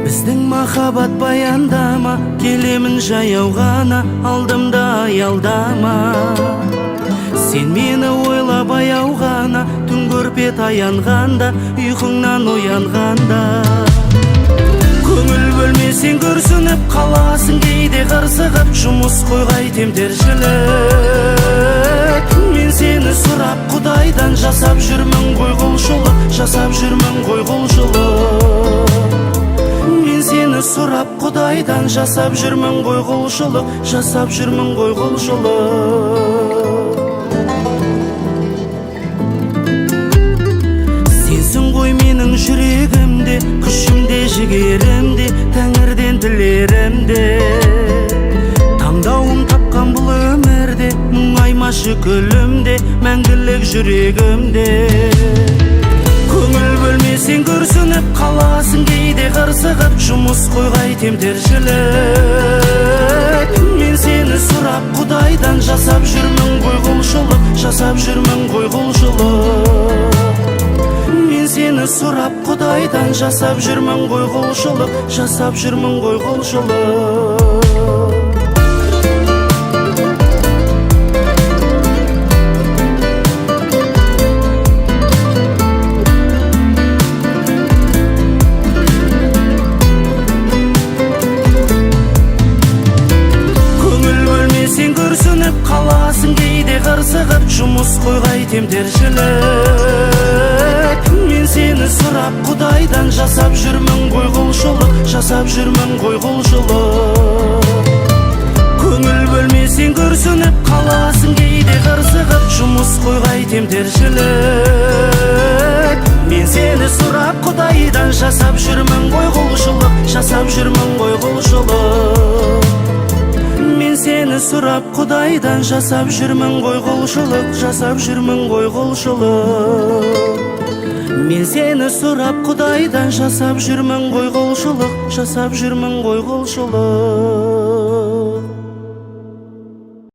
Біздің махаббат баяндама, келемін жаяу ғана, алдымда аялдама. Сен мені ойлап аяу ғана, түн көрпе таянғанда, ұйқыңнан оянғанда. Көңіл бөлмесең күрсініп қаласың, кейде қырсығып, жұмыс қой қайтем тіршілік. Мен сені сұрап Құдайдан, жасап жүрмін ғой құлшылық, жасап жүрмін ғой құлшылық. Мен сені сұрап Құдайдан, жасап жүрмін ғой құлшылық, жасап жүрмін ғой құлшылық. Сенсің ғой менің жүрегімде, күшімде, жігерімде, тәңірден тілерімде. Таңдауым тапқан бұл өмірде, мұңаймашы күлімде, мәңгілік жүрегімде. Көңіл бөлмесең күрсініп қаласың, кейде қырсығып, жұмыс қой қайтем тіршілік. Мен сені сұрап Құдайдан, жасап жүрмін ғой құлшылық, жасап жүрмін ғой құлшылық. Мен сені сұрап Құдайдан, жасап жүрмін ғой құлшылық, жасап жүрмін ғой құлшылық. Қаласың кейде қырсығып, жұмыс қой қайтем тіршілік. Мен сені сұрап Құдайдан, жасап жүрмін ғой құлшылық, жасап жүрмін ғой құлшылық. Көңіл бөлмесең күрсініп қаласың, кейде қырсығып, жұмыс қой қайтем тіршілік. Мен сені сұрап Құдайдан, жасап жүрмін ғой құлшылық, жасап жүрмін ғой құлшылық. Мен сені сұрап Құдайдан, жасап жүрмін ғой құлшылық, жасап жүрмін ғой құлшылық. Мен сені сұрап Құдайдан, жасап жүрмін ғой құлшылық, жасап жүрмін ғой құлшылық.